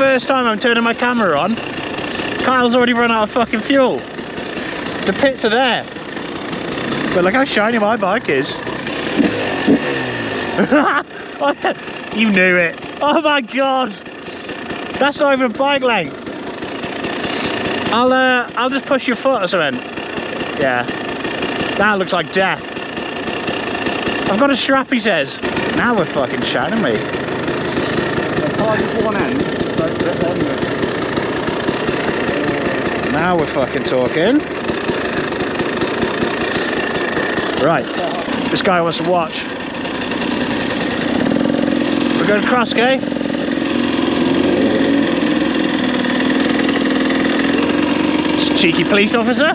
First time I'm turning my camera on, Kyle's already run out of fucking fuel. The pits are there. But look how shiny my bike is. You knew it. Oh my god. That's not even bike length. I'll just push your foot or something. Yeah. That looks like death. I've got a strap, he says. Now we're fucking shining me. The tide is one end, so it's a bit longer. Now we're fucking talking. Right. This guy wants to watch. We're going across, okay? Cheeky police officer.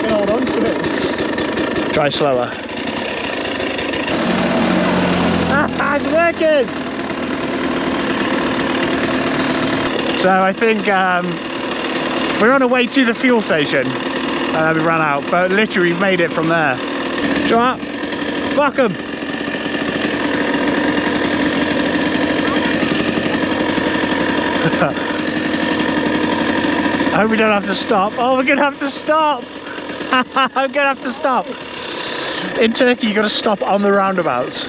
Hold on to it. Try slower. Ah, it's working! So I think we're on our way to the fuel station. We ran out, but literally we've made it from there. Show up. Fuck 'em. I hope we don't have to stop. Oh, we're gonna have to stop. I'm gonna have to stop. In Turkey, you gotta stop on the roundabouts.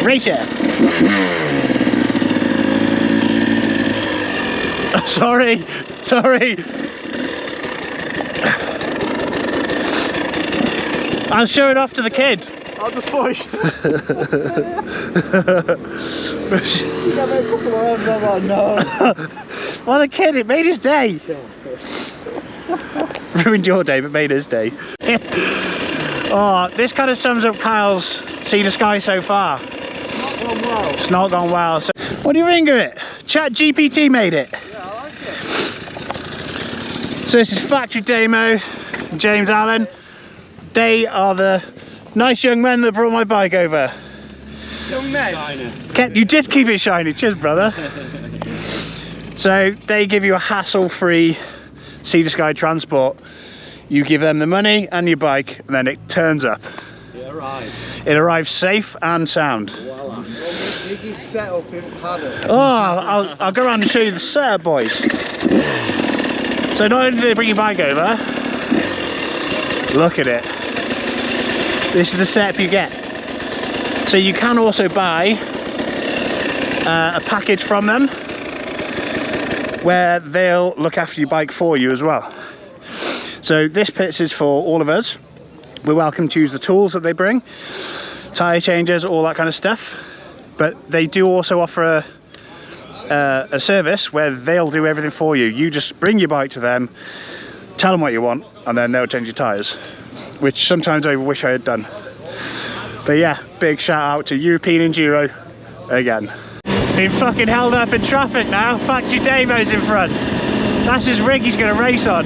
Rachel. Sorry. I'll show it off to the kid. I'll just push. You got me a couple of arms, I'm like, no. Well, the kid, it made his day. Ruined your day, but made his day. Oh, this kind of sums up Kyle's See the Sky so far. It's not gone well. It's not gone well. So, what do you think of it? ChatGPT made it. Yeah, I like it. So this is factory demo. James Allen. They are the nice young men that brought my bike over. Young men. You did keep it shiny, cheers brother. So they give you a hassle-free See the Sky transport. You give them the money and your bike, and then it turns up. It arrives. It arrives safe and sound. Voila. Iggy's setup in paddock. Oh, I'll go around and show you the setup, boys. So not only do they bring your bike over, look at it. This is the setup you get. So you can also buy a package from them where they'll look after your bike for you as well. So this pits is for all of us. We're welcome to use the tools that they bring, tyre changes, all that kind of stuff. But they do also offer a service where they'll do everything for you. You just bring your bike to them, tell them what you want, and then they'll change your tyres, which sometimes I wish I had done. But yeah, big shout out to European Enduro again. Been fucking held up in traffic now. Factory Damo's in front. That's his rig he's going to race on.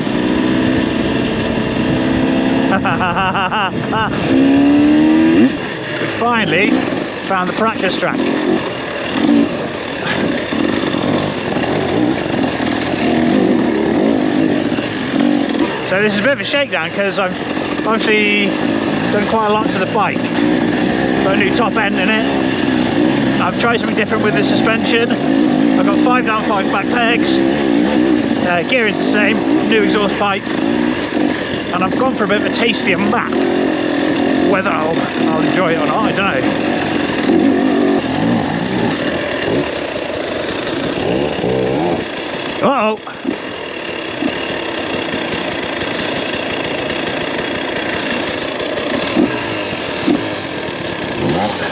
We finally found the practice track. So this is a bit of a shakedown because I've obviously done quite a lot to the bike. Got a new top end in it. I've tried something different with the suspension. I've got 5 down, 5 back pegs. Gearing's the same, new exhaust pipe. And I've gone for a bit of a tastier map. Whether I'll enjoy it or not, I don't know. Uh-oh.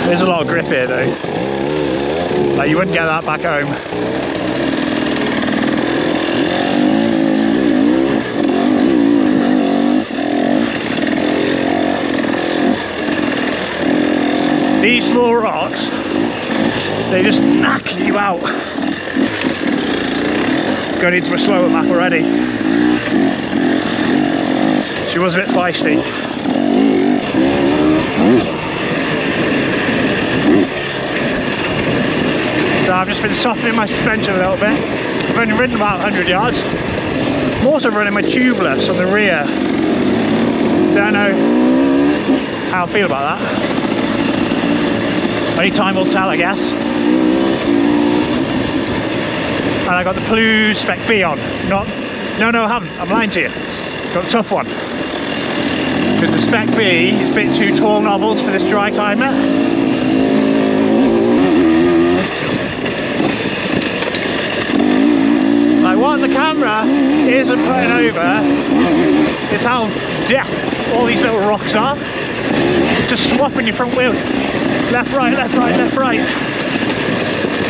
There's a lot of grip here though. Like you wouldn't get that back home. These small rocks, they just knock you out. Going into a slower map already. She was a bit feisty. So I've just been softening my suspension a little bit. I've only ridden about 100 yards. I'm also running my tubeless on the rear down how I feel about that. Only time will tell, I guess. And I got the Purest Spec B on. No, I haven't. I'm lying to you. Got a tough one. Because the Spec B is a bit too tall novels for this dry climate. Like what the camera isn't putting over is how deaf all these little rocks are. Just swapping your front wheel. Left, right, left, right, left, right.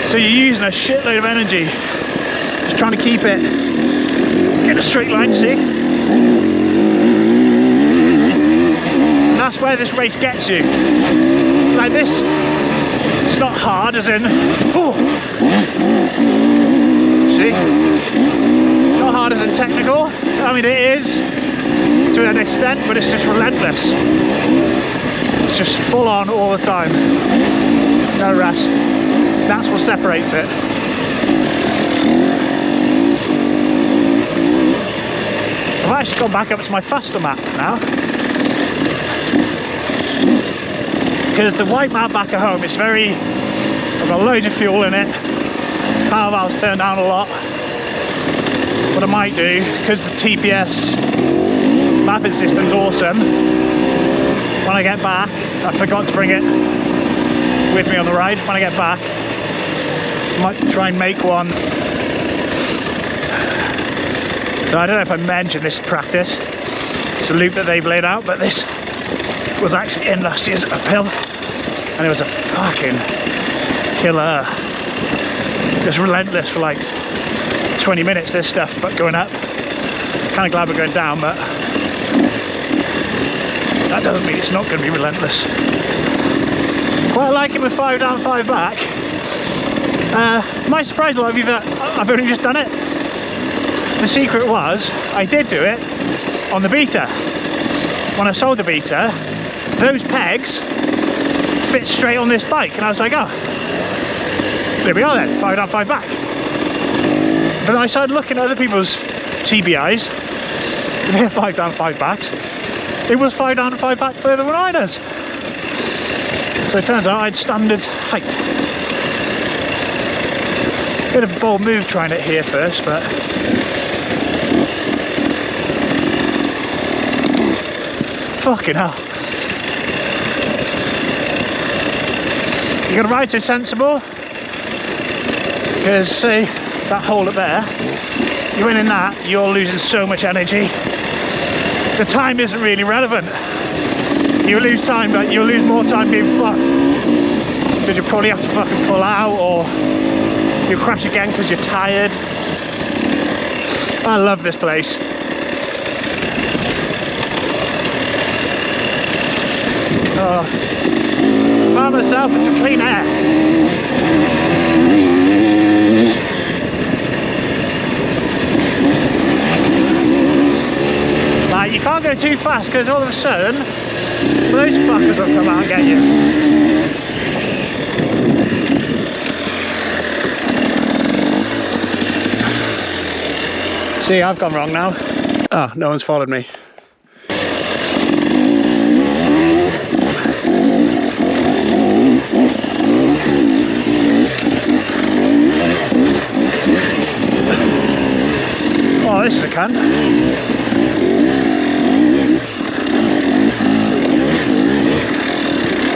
So you're using a shitload of energy. Just trying to keep it in a straight line, see? And that's where this race gets you. Like this, it's not hard as in, oh. See? Not hard as in technical. I mean it is to an extent, but it's just relentless. It's just full on all the time. No rest. That's what separates it. I've actually gone back up to my faster map now. Because the white map back at home is very, I've got loads of fuel in it. Power valve's turned down a lot. What I might do, because the TPS mapping system's awesome, when I get back, I forgot to bring it with me on the ride. When I get back, I might try and make one. So I don't know if I mentioned this practice. It's a loop that they've laid out, but this was actually in last year's uphill, and it was a fucking killer. Just relentless for like 20 minutes, this stuff, but going up. Kind of glad we're going down, but that doesn't mean it's not going to be relentless. Quite like it with 5 down, 5 back. Might surprise a lot of you that I've only just done it. The secret was, I did do it on the Beta. When I sold the Beta, those pegs fit straight on this bike, and I was like, oh, there we are then, 5 down, 5 back. But then I started looking at other people's TBIs, they have 5 down, 5 backs. It was 5 down and 5 back further than I did. So it turns out I had standard height. Bit of a bold move trying it here first, but fucking hell. You gotta ride so sensible, because see that hole up there, you went in that, you're losing so much energy. The time isn't really relevant. You lose time, but you'll lose more time being fucked, because you'll probably have to fucking pull out, or you'll crash again because you're tired. I love this place. Oh, found myself with some clean air. Like, you can't go too fast because all of a sudden those fuckers will come out and get you. See, I've gone wrong now. Oh, no one's followed me. Oh, this is a cunt.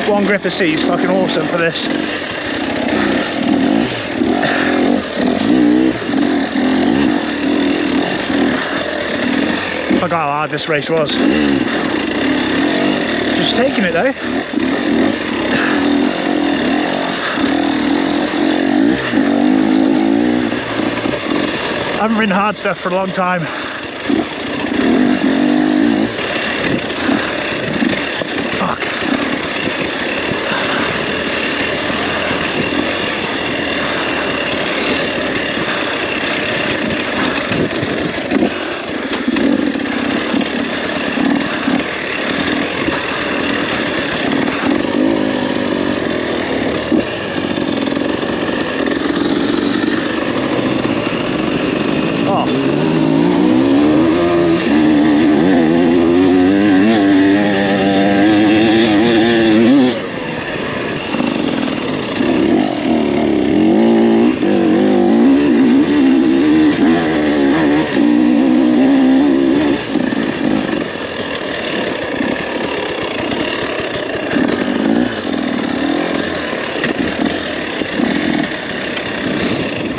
One grip of C is fucking awesome for this. I forgot how hard this race was. Just taking it though. I haven't ridden hard stuff for a long time. Fuck.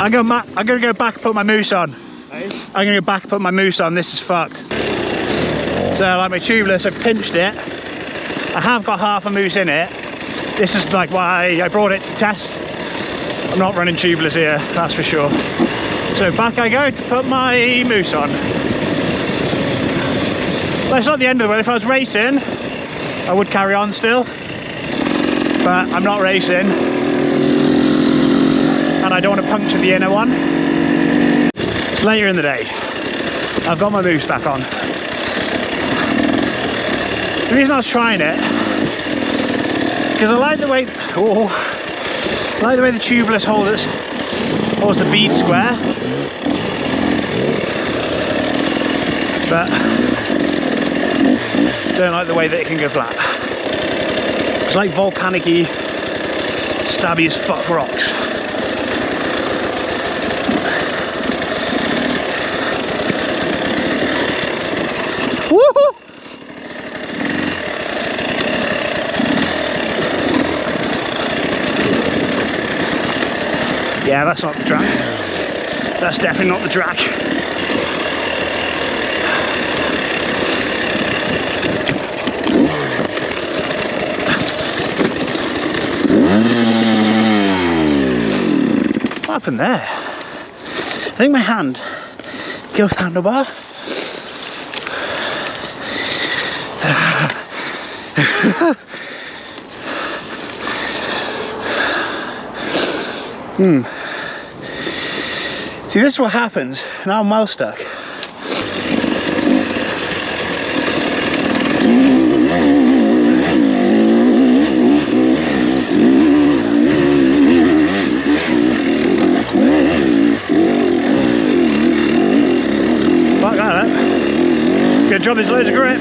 I'm gonna go back and put my mousse on. Hey? I'm gonna go back and put my mousse on. This is fucked. So like my tubeless, I've pinched it. I have got half a mousse in it. This is like why I brought it to test. I'm not running tubeless here, that's for sure. So back I go to put my mousse on. Well, it's not the end of the world. If I was racing, I would carry on still. But I'm not racing. And I don't want to puncture the inner one. It's later in the day. I've got my mousse back on. The reason I was trying it, because I like the way, I like the way the tubeless holds the bead square, but don't like the way that it can go flat. It's like volcanic-y, stabby as fuck rocks. Woohoo! Yeah, that's not the track. That's definitely not the track. What happened there? I think my hand killed the handlebar. See, this is what happens. Now I'm well stuck. Fuck that, eh? Good job, there's loads of grip.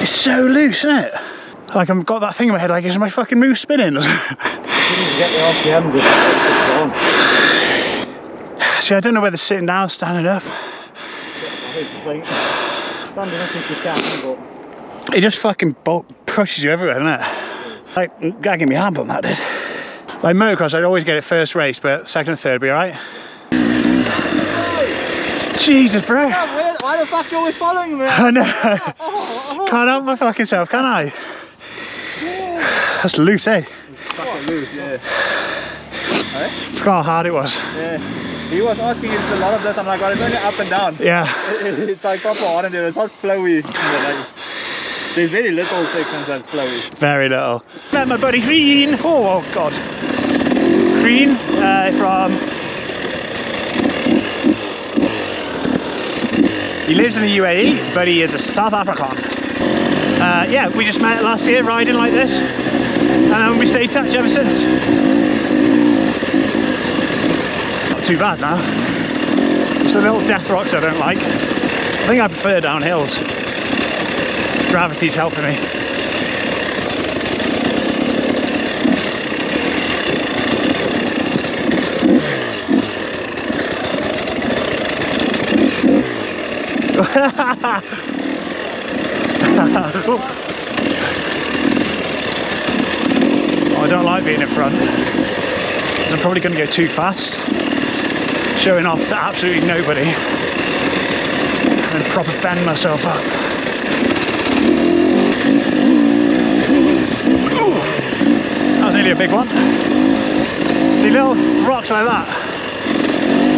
So loose, isn't it? Like I've got that thing in my head, like is my fucking mousse spinning? Get it off the end, See, I don't know whether sitting down, standing up. Standing up if you can, but It just fucking pushes you everywhere, doesn't it? Like, gotta give me a hand on that, did. Like motocross, I'd always get it first race, but second and third would be alright. Jesus, bro. Why the fuck are you always following me? I know. Can't help my fucking self, can I? That's loose, eh? It's fucking loose, yeah. Forgot how hard it was. Yeah. He was asking if it's a lot of this. I'm like, well, it's only up and down. Yeah. It's like proper hard and it's not flowy. Like, there's very little sections that's flowy. Very little. Met my buddy Green. Oh god. Green from. He lives in the UAE, but he is a South African. Yeah, we just met last year riding like this, and we stayed in touch ever since. Not too bad now. It's the little death rocks I don't like. I think I prefer down hills. Gravity's helping me. Oh, I don't like being in front because I'm probably going to go too fast, showing off to absolutely nobody, and then proper bend myself up. Ooh, that was nearly a big one. See, little rocks like that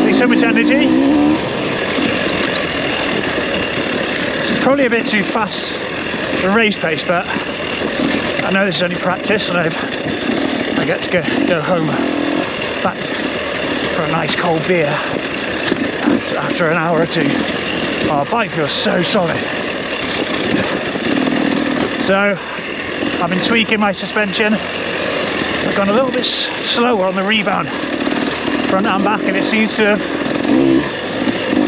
take so much energy. Probably a bit too fast for race pace, but I know this is only practice, and I get to go home back for a nice cold beer after an hour or two. Our bike feels so solid. So I've been tweaking my suspension. I've gone a little bit slower on the rebound front and back, and it seems to have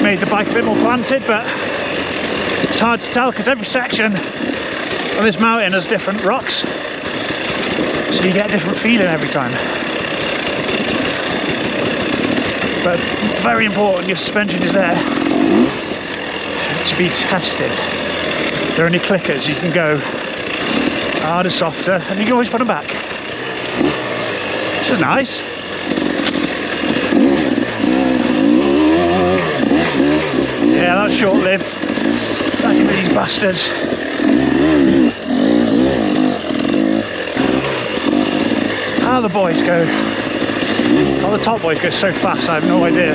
made the bike a bit more planted, but it's hard to tell because every section Well, this mountain has different rocks, so you get a different feeling every time. But very important, your suspension is there to be tested. If there are any clickers, you can go harder, softer, and you can always put them back. This is nice. Yeah, that's short-lived. Back into these bastards. How the boys go. How the top boys go so fast, I have no idea.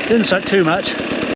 Didn't suck too much.